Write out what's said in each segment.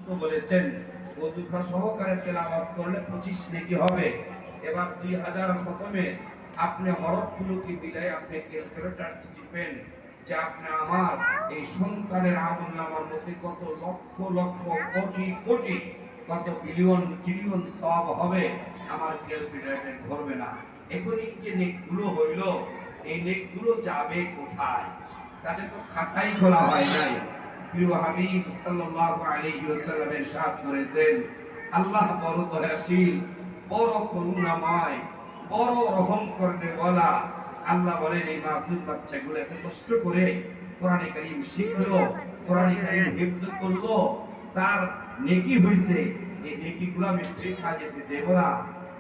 তো বলেছেন ওযু সহকারে তেলাওয়াত করলে 25 নেকি হবে। এবার 2000 খতমে আপনি হরফগুলোকে মিলাই আপনি ক্যালকুলেটর টিপেন যে আপনি আমার এই সন্তানের আমলনামার মধ্যে কত লক্ষ লক্ষ কোটি কোটি কত বিলিয়ন ট্রিলিয়ন সওয়াব হবে, আমার ক্যালকুলেটরে ধরবে না। এখন এই যে নেকগুলো হইল, এই নেকগুলো যাবে কোথায়? তাদের তো খাতাই খোলা হয় নাই। প্রিয় হাবিব সাল্লাল্লাহু আলাইহি ওয়াসাল্লাম ইরশাদ করেছেন, আল্লাহ বড় দয়াশীল, বড় করুণাময়, বড় রহম করতে ওয়ালা। আল্লাহ বলেন এই মাসুম বাচ্চাগুলো এত কষ্ট করে কোরআনে কারীম শিখলো, কোরআনে কারীম হিফজ করলো, তার নেকি হইছে, এই নেকিগুলো আমি বৃথা যেতে দেব না।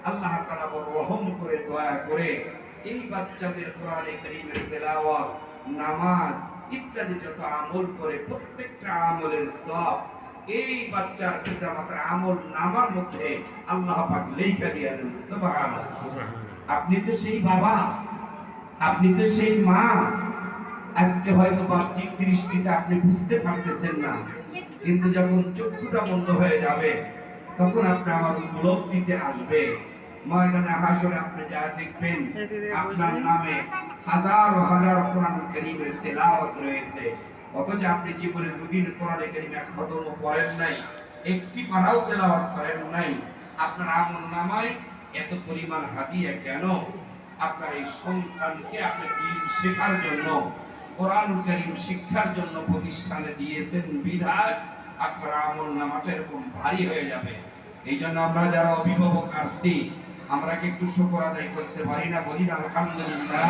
আল্লাহ তাআলা বড় রহম করে দয়া করে এই বাচ্চাদের কোরআনে কারীমের তেলাওয়াত, নামাজ ইত্যাদি যত আমল করে প্রত্যেকটা আমলের সওয়াব এই বাচ্চার পিতামাতার আমল নামার মধ্যে আল্লাহ পাক লেখা দিয়ে দেন। সুবহানাল্লাহ। আপনি তো সেই বাবা, আপনি তো সেই মা। আজকে হয়তো বাহ্যিক দৃষ্টিতে আপনি বুঝতে পারতেছেন না, কিন্তু যখন চক্ষুটা বন্ধ হয়ে যাবে তখন আপনি আমার উপলব্ধিতে আসবে। ময়দানে হাসরে আপনি যা দেখবেন আপনার নামে হাজার হাজার কোরআন কারীমের তেলাওয়াত রয়েছে, অথচ আপনি জীবনের দুদিন কোরআন কারীম এক খতমও পড়েন নাই, একটি পারাও তেলাওয়াত করেন নাই। আপনার আমলনামায় এত পরিমাণ হাদিয়া কেন? আপনার এই সন্তানকে আপনি দ্বীন শেখার জন্য, কোরআন কারীম শিক্ষার জন্য প্রতিষ্ঠানে দিয়েছেন বিধায় আপনার আমলনামাটা এরকম ভারী হয়ে যাবে। এই জন্য আমরা যারা অভিভাবক আসছি, আমরা কি একটু শুকর আদায় করতে পারি না? বলি না আলহামদুলিল্লাহ।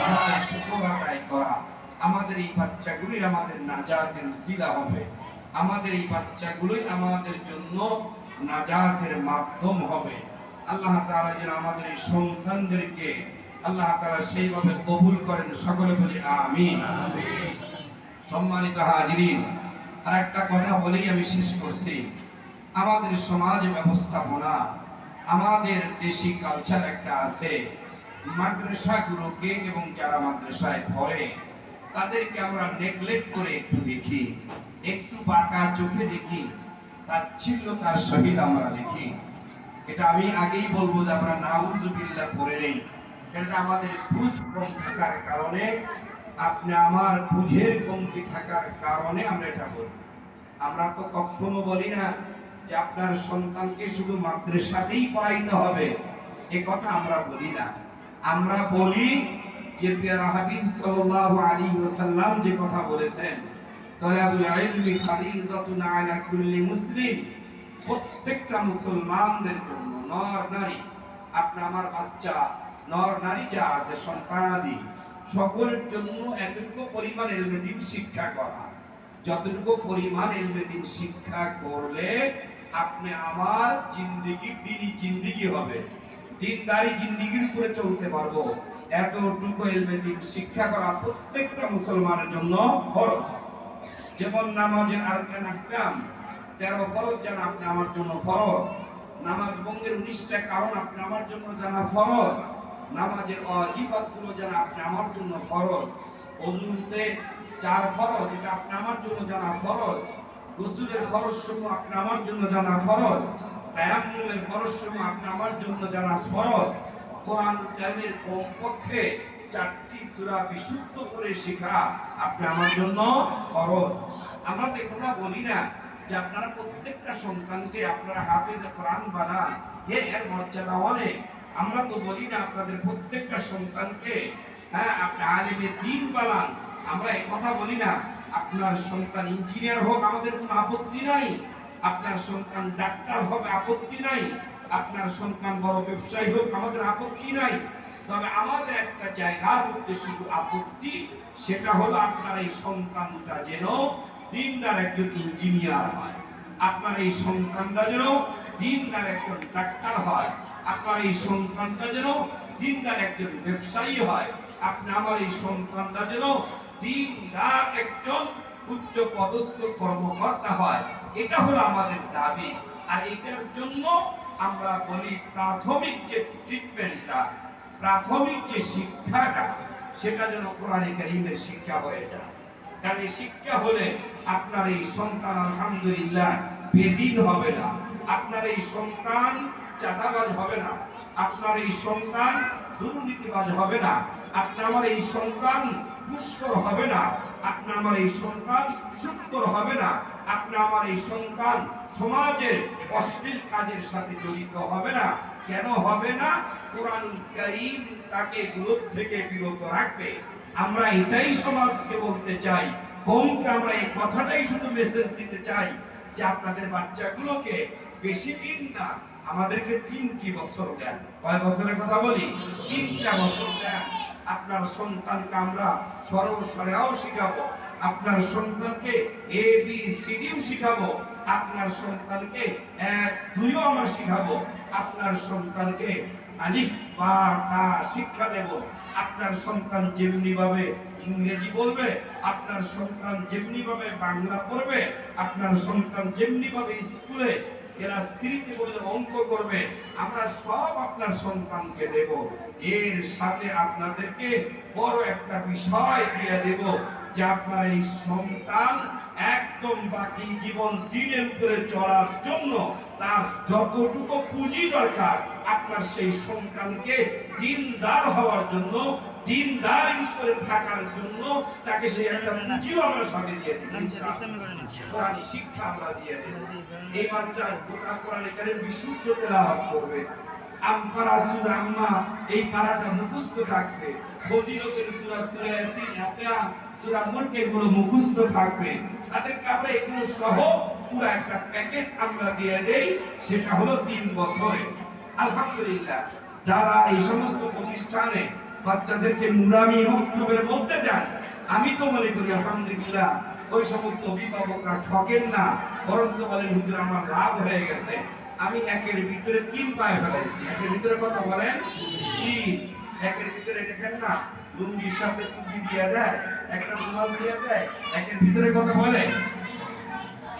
আমাদের শুকর আদায় করা, আমাদের এই বাচ্চাগুলোই আমাদের নাজাতের উসিলা হবে, আমাদের এই বাচ্চাগুলোই আমাদের জন্য নাজাতের মাধ্যম হবে। আল্লাহ তাআলা যেন আমাদের এই সন্তানদেরকে আল্লাহ তাআলা সেইভাবে কবুল করেন, সকলে বলি আমিন। সম্মানিত হাজিরিন, আর একটা কথা বলেই আমি শেষ করছি। আমাদের সমাজ ব্যবস্থাপনা, আমাদের দেশি কালচার একটা আছে, মাদ্রাসাগুলোকে এবং যারা মাদ্রাসায় পড়ে তাদেরকে আমরা নেগলেক্ট করে একটু দেখি, একটু বাঁকা চোখে দেখি, তাচ্ছিল্যতার সহিত আমরা দেখি। এটা আমি আগেই বলবো যে আমরা নাউজুবিল্লাহ পড়ে নেই, এটা আমাদের বুঝ কম থাকার কারণে, আপনি আমার বুঝের কমতি থাকার কারণে আমরা এটা বলি। আমরা তো কখনো বলি না যে আপনার সন্তানকে শুধু মাদ্রাসাতেই পড়াইতে হবে, এ কথা আমরা বলি না। আমরা বলি যে প্রিয় হাবিব সাল্লাল্লাহু আলাইহি ওয়াসাল্লাম যে কথা বলেছেন, তালাবুল ইলমি ফারিদাতুন আলা কুল্লি মুসলিম, প্রত্যেকটা মুসলমানদের জন্য, নর নারী, আপনি আমার বাচ্চা নর নারী যা আছে সন্তানাদি সকলের জন্য এতটুকু পরিমাণ ইলমে দ্বীন শিক্ষা করা। যতটুকু পরিমাণ ইলমে দ্বীন শিক্ষা করলে আপনি আমার জিন্দেগি দ্বীনি জিন্দেগি হবে, দ্বীনদারি জিন্দেগির উপরে চলতে পারবো, এতটুকু ইলমে দ্বীন শিক্ষা করা প্রত্যেকটা মুসলমানের জন্য ফরজ। যেমন নামাজের আরকান আহকাম 13 ফরজ জানা আপনি আমার জন্য ফরজ, নামাজ ভঙ্গের 19টা কারণ আপনি আমার জন্য জানা ফরজ, নামাজের ওয়াজিবাতগুলো জানা আপনি আমার জন্য ফরজ, ওযুতে 4 ফরজ এটা আপনি আমার জন্য জানা ফরজ, গোসলের ফরজসমূহ আপনি আমার জন্য জানা ফরজ, তায়াম্মুমের ফরজসমূহ আপনি আমার জন্য জানা ফরজ, কোরআন কারীমের কমপক্ষে 4টি সূরা বিশুদ্ধ করে শেখা আপনি আমার জন্য ফরজ। আমরা তো কথা বলি না যে আপনারা প্রত্যেকটা সন্তানকে আপনারা হাফেজে কোরআন বানান, এর মর্যাদা অনেক। আমরা তো বলি না আপনাদের প্রত্যেকটা সন্তানকে আপনি আলেমে দ্বীন বানান, আমরা এই কথা বলি না। আপনার সন্তান ইঞ্জিনিয়ার হোক, আমাদের কোনো আপত্তি নাই, আপনার সন্তান ডাক্তার হবে আপত্তি নাই, আপনার সন্তান বড় ব্যবসায়ী হোক আমাদের আপত্তি নাই। তবে আমাদের একটা জায়গার মধ্যে শুধু আপত্তি, সেটা হলো আপনার এই সন্তানটা যেন দ্বীনদার একজন ইঞ্জিনিয়ার হয়, আপনার এই সন্তানটা যেন দ্বীনদার একজন ডাক্তার হয়, আপনার এই সন্তানটা যেন দ্বীনদার একজন ব্যবসায়ী হয়, আপনি আমার এই সন্তানটা যেন দ্বীনদার একজন উচ্চ পদস্থ কর্মকর্তা হয়। এটা হলো আমাদের দাবি। আর এটার জন্য আমরা বলি প্রাথমিক যে ট্রিটমেন্টটা, প্রাথমিক যে শিক্ষাটা, সেটা যেন কোরআনে কারীমের শিক্ষা হয়ে যায়। কারণ শিক্ষা হলে আপনার এই সন্তান আলহামদুলিল্লাহ বেদিন হবে না, আপনার এই সন্তান চাঁদাবাজ হবে না, আপনার এই সন্তান দুর্নীতিবাজ হবে না, আপনার আমার এই সন্তান পুষ্কর হবে না, আপনার আমার এই সন্তান সুৎখর হবে না, আপনার আমার এই সন্তান সমাজের অশ্লীল কাজের সাথে জড়িত হবে না। কেন হবে না? কোরআনুল কারীম তাকে বিরোধ থেকে বিরত রাখবে। আমরা এটাই সমাজকে বলতে চাই, কমকে আমরা এই কথাটাই শুধু মেসেজ দিতে চাই যে আপনাদের বাচ্চাগুলোকে বেশি দিন না, আমাদেরকে 3টি বছর দেন। কয় বছরের কথা বলি? 3টা বছর দেন। আপনার সন্তানকে আমরা সর্বস্বরেও শিখাবো, আপনার সন্তানকে এ বি সি ডিও শিখাবো, আপনার সন্তানকে 1 2ও আমরা শিখাবো, আপনার সন্তানকে আলিফ বা তা শিক্ষা দেব। আপনার সন্তান যেমনি ভাবে ইংরেজি বলবে, আপনার সন্তান যেমনি ভাবে বাংলা পড়বে, আপনার সন্তান যেমনি ভাবে স্কুলে ক্লাস 3 তে বলে অঙ্ক করবে, আমরা সব আপনার সন্তানকে দেব। এর সাথে আপনাদেরকে বড় একটা বিষয় দিয়ে দেব যে আপনার এই সন্তান একদম বাকি জীবন দিনের উপরে চলার জন্য তার যতটুকু পুঁজি দরকার, আপনার সেই সন্তানকে দিনদার হওয়ার জন্য, দিনদার উপরে থাকার জন্য তাকে সেই একটা পুঁজিও আমরা সাথে দিয়ে দেব। কোরআন শিক্ষা আমরা দিয়ে দেব। এই বাচ্চা গোটা কোরআন কারীম বিশুদ্ধ তেলাওয়াত করবে। আমপারা সূরা আম্মা এই পারাটা মুখস্থ থাকবে। ফজিলতের সূরা সূরা ইয়াসিন, আকিয়া, সূরা মুলক এগুলো মুখস্থ থাকবে। তাদেরকে আমরা এগুলো সহ পুরো একটা প্যাকেজ আমরা দিয়ে দেই, সেটা হলো 3 বছরে। আলহামদুলিল্লাহ, যারা এই সমস্ত প্রতিষ্ঠানে বাচ্চাদেরকে নুরানি মক্তবের মধ্যে দেন, আমি তো মনে করি আলহামদুলিল্লাহ ওই সমস্ত অভিভাবকরা ঠকেন না, বরং বলেন হুজুর আমার লাভ হয়ে গেছে, আমি একের ভিতরে 3 পায়ে ফেলাইছি। একের ভিতরে কথা বলেন কি? একের ভিতরে দেখেন না লুঙ্গির সাথে টুপি দিয়ে দেয়, একটা রুমাল দিয়ে দেয়, একের ভিতরে কথা বলে।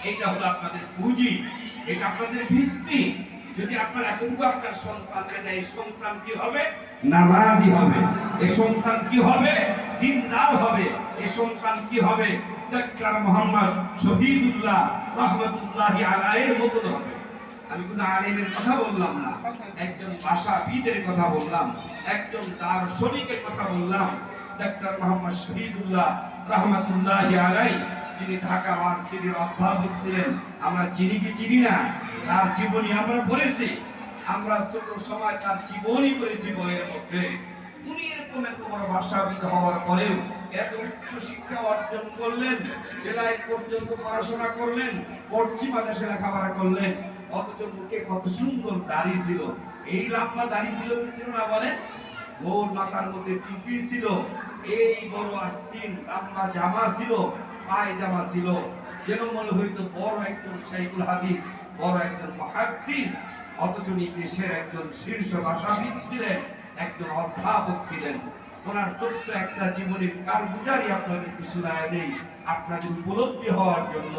এটা হলো আপনাদের পুঁজি, এটা আপনাদের ভিত্তি। যদি আপনার এতটুকু আপনার সন্তানকে দেয়, সন্তান কি হবে? নামাজি হবে। এই সন্তান কি হবে? দিনদার হবে। এই সন্তান কি হবে? ডাক্তার মোহাম্মদ শহীদুল্লাহ রহমাতুল্লাহি আলাইহির মতো হবে। আমি কোন আলেমের কথা বললাম না, একজন ভাষাবিদের কথা বললাম, একজন দার্শনিকের কথা বললাম। ডাক্তার মোহাম্মদ শহীদুল্লাহ রহমাতুল্লাহি আলাইহি, যিনি ঢাকা ভার্সিটির অধ্যাপক ছিলেন, আমরা চিনি কি চিনি না? তার জীবনী আমরা পড়েছি, আমরা ছোট সময় তার জীবনী পড়েছি বইয়ের মধ্যে। উনি এরকম এত বড় ভাষাবিদ হওয়ার পরেও এত উচ্চ শিক্ষা অর্জন করলেন, বেলায়েত পর্যন্ত পড়াশোনা করলেন, পশ্চিমা দেশে লেখাপড়া করলেন, অথচ মুখে কত সুন্দর দাড়ি ছিল। এই লম্বা দাড়ি ছিল কি ছিল না বলেন? গোল মাথার মধ্যে টুপি ছিল, এই বড় আস্তিন লম্বা জামা ছিল, পায়জামা ছিল, যেন মনে হইতো বড় একজন শাইখুল হাদিস, বড় একজন মুহাদ্দিস। অথচ দেশের একজন শীর্ষ ভাষাবিদ ছিলেন, একজন অধ্যাপক ছিলেন। ওনার ছোট্ট একটা জীবনের কারগুজারি আপনাদেরকে শোনায় দেই, আপনাদের উপলব্ধি হওয়ার জন্য।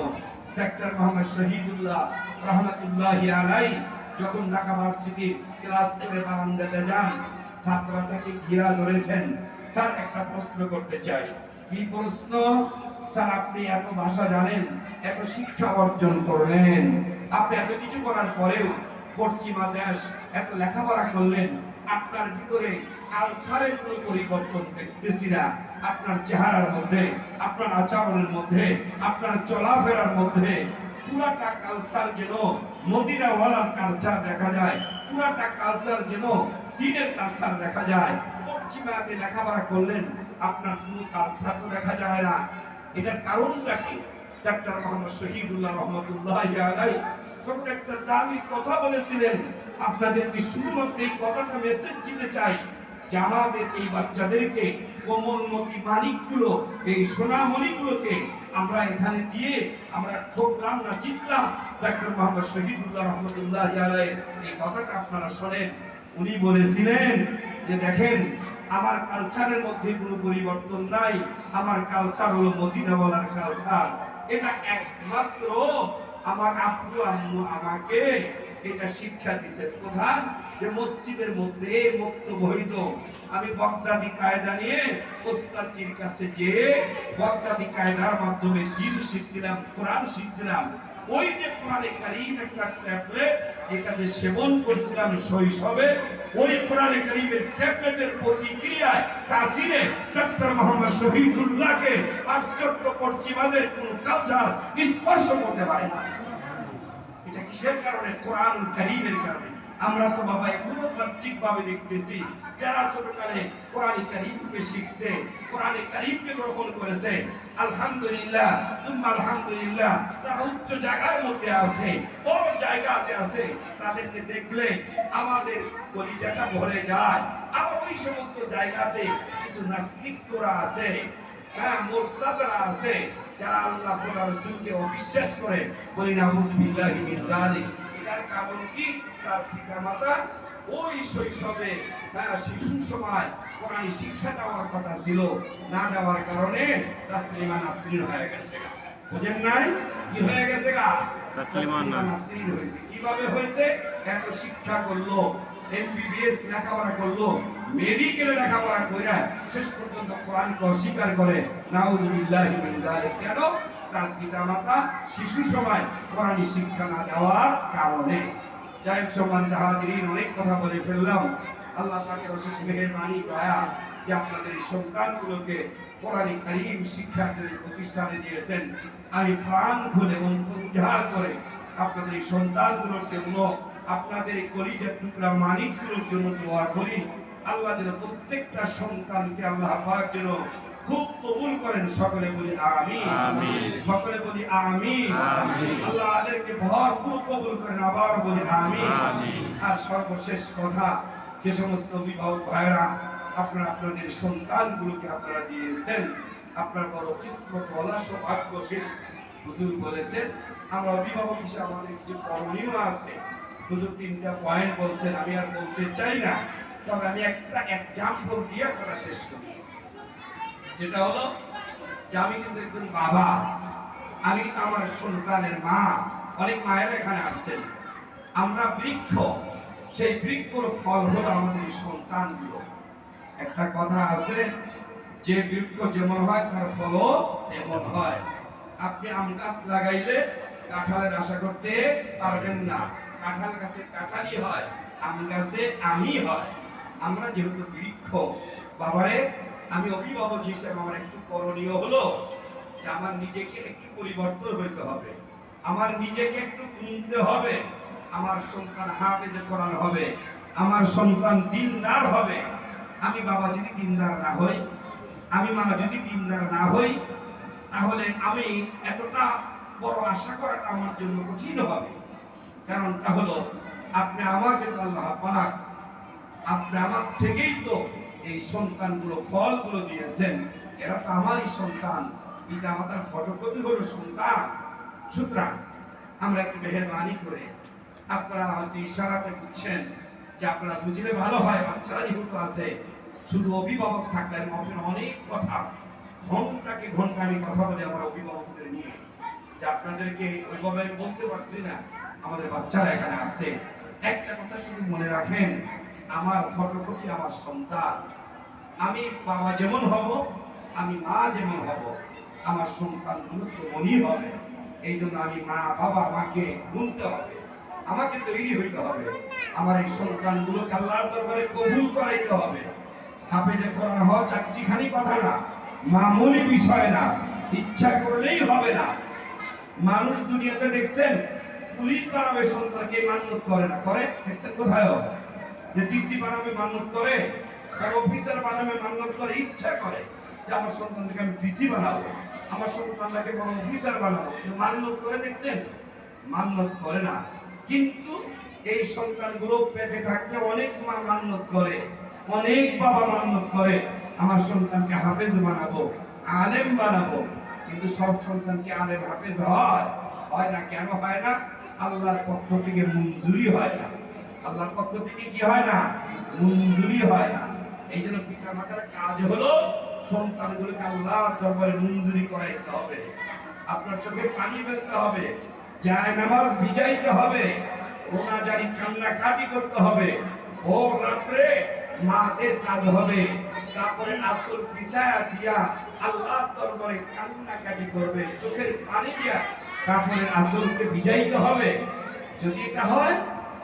ডাক্তার মোহাম্মদ শহীদুল্লাহ রহমাতুল্লাহি আলাইহি যখন ঢাকা ভার্সিটির ক্লাস করে বারান্দাতে যান, ছাত্ররা তাকে ঘিরা ধরেছেন। স্যার একটা প্রশ্ন করতে চাই। কি প্রশ্ন? স্যার আপনি এত ভাষা জানেন, এত শিক্ষা অর্জন করলেন, আপনি এত কিছু করার পরেও পশ্চিমা দেশ এত লেখাপড়া করলেন, আপনার ভিতরে কালচারের কোনো পরিবর্তন দেখতেছি না। আপনার চেহারার মধ্যে, আপনার আচরণের মধ্যে, আপনার চলাফেরার মধ্যে পুরাটা কালচার যেন মদিনাওয়ালার কালচার দেখা যায়, পুরাটা কালচার যেন দ্বীনের কালচার দেখা যায়। পশ্চিমাতে লেখাপড়া করলেন, আপনার কোনো কালচার তো দেখা যায় না। এটার কারণটা কি? ডাক্তার মোহাম্মদ শহীদুল্লাহ রহমাতুল্লাহি আলাইহি তখন একটা দামি কথা বলেছিলেন। আপনাদেরকে শুধুমাত্র এই কথাটা মেসেজ দিতে চাই যে আমাদের এই বাচ্চাদেরকে কোমলমতি মানিকগুলো, এই সোনামণিগুলোকে আমরা এখানে দিয়ে আমরা ঠকলাম না, জিতলাম। ডাক্তার মোহাম্মদ শহীদুল্লাহ রহমাতুল্লাহি আলাইহি এই কথাটা আপনারা শোনেন। উনি বলেছিলেন যে দেখেন, আমার কালচারের মধ্যে কোনো পরিবর্তন নাই, আমার কালচার হলো মদিনাওয়ালার কালচার। এটা একমাত্র আমার আব্বু আম্মু আমাকে এটা শিক্ষা দিয়েছেন। কোথায়? যে মসজিদের মধ্যে বক্তব্য হইতো, আমি বগদাদি কায়দা নিয়ে ওস্তাদজির কাছে যে বগদাদি কায়দার মাধ্যমে দ্বীন শিখছিলাম, কোরআন শিখছিলাম। ওই যে কোরআনে কারীম একটা ট্যাবলেট, এটা যে সেবন করছিলাম শৈশবে, ওই কোরআনে কারীমের ট্যাবলেটের প্রতিক্রিয়ায় তাসিরে ডক্টর মোহাম্মদ শহীদুল্লাহকে পাশ্চাত্য পশ্চিমাদের কোন কালচার স্পর্শ করতে পারে না। এটা কিসের কারণে? কোরআন কারীমের কারণে। আমরা তো বাবা এগুলো বাহ্যিকভাবে দেখতেছি, যারা ছোটকালে কোরআন কারীমকে শিখছে, কোরআন কারীমকে গ্রহণ করেছে, আলহামদুলিল্লাহ সুম্মা আলহামদুলিল্লাহ, তারা উচ্চ জায়গার মধ্যে আছে, বড় জায়গাতে আছে। তাদেরকে দেখলে আমাদের কলিজাটা ভরে যায়। আবার ওই সমস্ত জায়গাতে কিছু নাস্তিকরা আছে, হ্যাঁ মুরতাদরা আছে, যারা আল্লাহ ওয়া রাসূলকে অবিশ্বাস করে। বলি নাউযুবিল্লাহি মিন যালিক। এটার কারণ কি? তার পিতামাতা ওই শৈশবে, শিশু সময় কোরআনী শিক্ষা দেওয়ার কথা ছিল, না দেওয়ার কারণে তাসলিমা নাসরিন হয়ে গেছে। বুঝেন নাই? কি হয়ে গেছে গা? তাসলিমা নাসরিন হয়েছে। কিভাবে হয়েছে? এত শিক্ষা করলো, এমবিবিএস লেখাপড়া করলো, মেডিকেল লেখাপড়া কইরা শেষ পর্যন্ত কোরআনকে অস্বীকার করে। নাউযুবিল্লাহি মিন যালিক। কেন? তার পিতামাতা শিশু সময় কোরআনী শিক্ষা না দেওয়ার কারণে। যাই হোক সম্মানিত হাজিরিন, অনেক কথা বলে ফেললাম। আল্লাহ পাকের অশেষ মেহেরবানি দয়া যে আপনাদের এই সন্তানগুলোকে কোরআন কারীম শিক্ষার জন্য প্রতিষ্ঠানে দিয়েছেন। আমি প্রাণ খুলে অন্তর উজাড় করে আপনাদের এই সন্তানগুলোর জন্য, আপনাদের এই কলিজার টুকরা মানিকগুলোর জন্য দোয়া করি। আল্লাহ যেন প্রত্যেকটা সন্তানকে আল্লাহ পাক যেন খুব কবুল করেন। সকলে বলি আমিন, সকলে বলি আমিন। আল্লাহ আমাদেরকে ভরপুর কবুল করেন, আবার বলি আমিন। আর সর্বশেষ কথা, যে সমস্ত অভিভাবক ভাইরা আপনারা আপনাদের সন্তানগুলোকে আপনারা দিয়েছেন, আপনার বড় কিসমত ওয়ালা সৌভাগ্যশীল। হুজুর বলেছেন আমরা অভিভাবক হিসেবে আমাদের কিছু করণীয় আছে। হুজুর 3টা পয়েন্ট বলছেন, আমি আর বলতে চাই না, তবে আমি একটা এক্সাম্পল দিয়ে কথা শেষ করি। যেটা হলো যে আমি কিন্তু একজন বাবা, আমি আমার সন্তানের মা। অনেক মায়েরা এখানে আসছেন। আমরা বৃক্ষ, সেই বৃক্ষর ফল হলো আমাদের সন্তানগুলো। একটা কথা আছে যে বৃক্ষ যেমন হয় তার ফলও তেমন হয়। আপনি আম গাছ লাগাইলে কাঁঠালের আশা করতে পারবেন না। কাঁঠাল গাছে কাঁঠালই হয়, আম গাছে আমই হয়। আমরা যেহেতু বৃক্ষ, বাবারে আমি অভিভাবক হিসেবে আমার একটু করণীয় হলো যে আমার নিজেকে একটু পরিবর্তন হইতে হবে, আমার নিজেকে একটু কিনতে হবে। আমার সন্তান হাফেজে কোরআন হবে, আমার সন্তান দিনদার হবে। আমি বাবা যদি দিনদার না হই, আমি মা যদি দিনদার না হই, তাহলে আমি এতটা বড় আশা করাটা আমার জন্য কঠিন হবে। কারণটা হলো আপনি আমাকে তো আল্লাহ পাক, আপনি আমার থেকেই তো এই সন্তানগুলো ফলগুলো দিয়েছেন। এরা তো আমারই সন্তান, পিতা মাতার ফটোকপি হলো সন্তান। সুতরাং আমরা একটু মেহেরবানি করে, আপনারা হয়তো ইশারাতে বুঝছেন যে আপনারা বুঝলে ভালো হয়, বাচ্চারা যেহেতু আছে, শুধু অভিভাবক থাকলে মাপের অনেক কথা, ঘন্টাকে ঘন্টা আমি কথা বলি আমার অভিভাবকদের নিয়ে, যে আপনাদেরকে ওইভাবে আমি বলতে পারছি না। আমাদের বাচ্চারা এখানে আছে, একটা কথা শুধু মনে রাখেন, আমার ফটোকপি আমার সন্তান। আমি বাবা যেমন হব, আমি মা যেমন হব, আমার সন্তানগুলো তেমনই হবে। এই জন্য আমি মা বাবা আমাকে গুনতে হবে, আমাকে তৈরি হইতে হবে। আমার এই সন্তানগুলোকে আল্লাহর দরবারে কবুল করাইতে হবে। হাফেজে কোরআন হওয়া চারটিখানি কথা না, মামুলি বিষয় না, ইচ্ছা করলেই হবে না। মানুষ দুনিয়াতে দেখছেন পুলিশ বানাবে সন্তানকে মান্যত করে না, করে দেখছেন কোথায়? যে ডিসি বানাবে মান্যত করে, তার অফিসার বানাবে মান্যত করে, ইচ্ছা করে যে আমার সন্তানকে আমি ডিসি বানাবো, আমার সন্তানটাকে বড় অফিসার বানাবো। মান্যত করে দেখছেন? মান্যত করে না। কিন্তু এই সন্তানগুলো পেটে থাকতে অনেক মা মান্যত করে, অনেক বাবা মান্যত করে, আমার সন্তানকে হাফেজ বানাবো, আলেম বানাবো। কিন্তু সব সন্তানকে আলেম হাফেজ হয়? হয় না। কেন হয় না? আল্লাহর পক্ষ থেকে মঞ্জুরি হয় না। আল্লাহর পক্ষ থেকে কি হয় না? মঞ্জুরি হয় না। এই জন্য পিতা মাতার কাজ হলো সন্তানগুলোকে আল্লাহর দরবারে মঞ্জুরি করাইতে হবে। আপনার চোখে পানি ফেলতে হবে, যায় নামাজ ভিজাইতে হবে, রোনাজারি কান্নাকাটি করতে হবে। ও রাত্রে মাদের কাজ হবে কাপড়ের আসল পিছায়া দিয়া আল্লাহর দরবারে কান্নাকাটি করবে, চোখের পানি দিয়া কাপড়ের আঁচলকে ভিজাইতে হবে। যদি এটা হয়,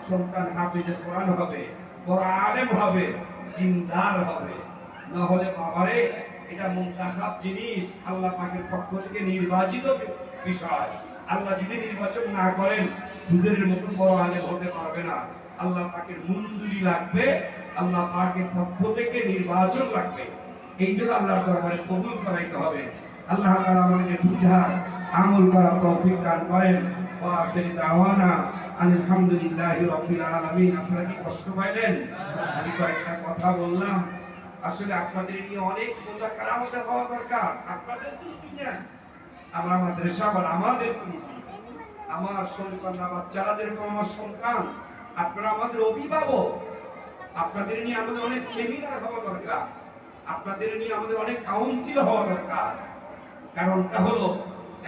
সন্তান হাফেজে কোরআন হবে, বড় আলেম হবে, দিনদার হবে। না হলে বাবারে, এটা মুনতাখাব জিনিস, আল্লাহ পাকের পক্ষ থেকে নির্বাচিত বিষয়। আল্লাহ যদি নির্বাচন না করেন, হুজুরের মতো বড় আলেম হতে পারবে না। আল্লাহ পাকের মঞ্জুরি লাগবে, আল্লাহ পাকের পক্ষ থেকে নির্বাচন লাগবে। এই জন্য আল্লাহর দরবারে কবুল করাইতে হবে। আল্লাহ তাআলা আমাদেরকে বুঝার, আমল করার তৌফিক দান করেন। ওয়া আখির দাওয়ানা আলহামদুলিল্লাহি রাব্বিল আলামিন। আপনারা কি কষ্ট পাইলেন? আমি কয়েকটা কথা বললাম। আসলে আপনাদের নিয়ে অনেক মোজাকারা আমাদের হওয়া দরকার। আপনাদের ত্রুটি না, আমরা মাদ্রাসা বল আমাদের ত্রুটি। আমার সন্তানরা, বাচ্চারা যেরকম আমার সন্তান, আপনারা আমাদের অভিভাবক। আপনাদের নিয়ে আমাদের অনেক সেমিনার হওয়া দরকার, আপনাদের নিয়ে আমাদের অনেক কাউন্সিল হওয়া দরকার। কারণটা হলো,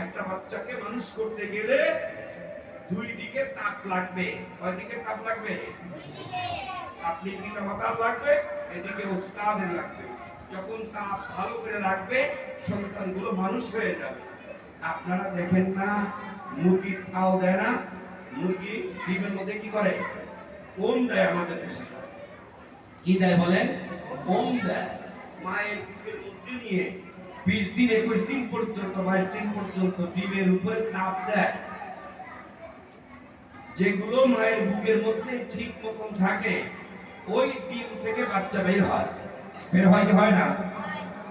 একটা বাচ্চাকে মানুষ করতে গেলে দুই দিকে তাপ লাগবে। কয় দিকে তাপ লাগবে? আপনি পিতামাতার লাগবে, এদিকে উস্তাদের লাগবে। যখন তাপ ভালো করে লাগবে, সন্তানগুলো মানুষ হয়ে যাবে। আপনারা দেখেন না, মুরগি খাও দেয় না? মুরগি ডিমের মধ্যে কি করে? ওম দেয়। আমাদের দেশে কি দেয় বলেন? ওম দেয়। মায়ের বুকের মধ্যে নিয়ে 20 দিন 21 দিন পর্যন্ত, 22 দিন পর্যন্ত ডিমের উপরে তাপ দেয়। যেগুলো মায়ের বুকের মধ্যে ঠিক মতন থাকে, ওই ডিম থেকে বাচ্চা বের হয়। বের হয় কি হয় না?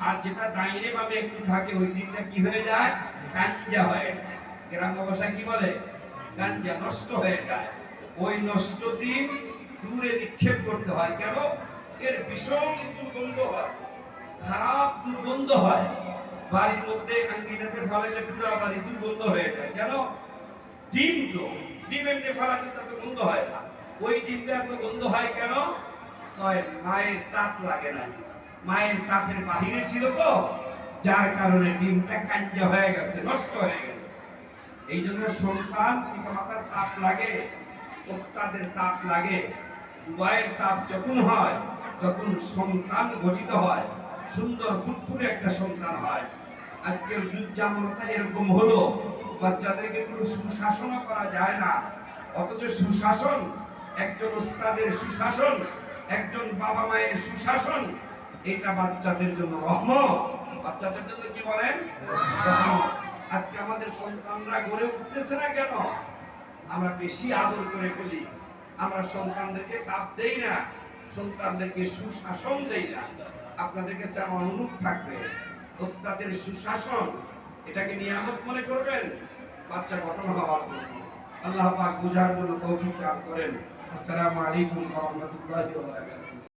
আর যেটা ডাইনে বামে একটু থাকে, ওই ডিমটা কি হয়ে যায়? কাঞ্জা হয়ে যায়। গ্রাম ভাষায় কি বলে? কাঞ্জা, নষ্ট হয়ে যায়। ওই নষ্ট ডিম দূরে নিক্ষেপ করতে হয়। কেন? এর ভীষণ দুর্গন্ধ হয়, খারাপ দুর্গন্ধ হয়। বাড়ির মধ্যে আঙ্গিনাতে ফেলাইলে পুরো বাড়ি দুর্গন্ধ হয়ে যায়। কেন? ডিম তো, ডিম এমনি ফেলাতে তত গন্ধ হয় না। ওই ডিমটা এত গন্ধ হয় কেন? মায়ের তাপ লাগে না, মায়ের তাপের বাহিরে ছিল তো, যার কারণে ডিমটা কাঞ্জা হয়ে গেছে, নষ্ট হয়ে গেছে। এই জন্য সন্তান, পিতামাতার তাপ লাগে, ওস্তাদের তাপ লাগে। দুবাইয়ের তাপ যখন হয়, তখন সন্তান গঠিত হয়, সুন্দর ফুটফুটে একটা সন্তান হয়। আজকের যুগ জামানাটা এরকম হলো, বাচ্চাদেরকে কোনো সুশাসনও করা যায় না। অথচ সুশাসন, একজন ওস্তাদের সুশাসন, একজন বাবা মায়ের সুশাসন, এটা বাচ্চাদের জন্য রহমত। বাচ্চাদের জন্য কি বলেন? রহমত। আজকে আমাদের সন্তানরা গড়ে উঠতেছে না কেন? আমরা বেশি আদর করে ফেলি, আমরা সন্তানদেরকে তাপ দেই না, সন্তানদেরকে সুশাসন দেই না। আপনাদের কাছে আমার অনুরোধ থাকবে, ওস্তাদের সুশাসন এটাকে নিয়ামত মনে করবেন, বাচ্চা গঠন হওয়ার জন্য। আল্লাহ পাক বুঝার জন্য তৌফিক দান করেন। আসসালামু আলাইকুম ওয়া রাহমাতুল্লাহি ওয়া বারাকাতুহু।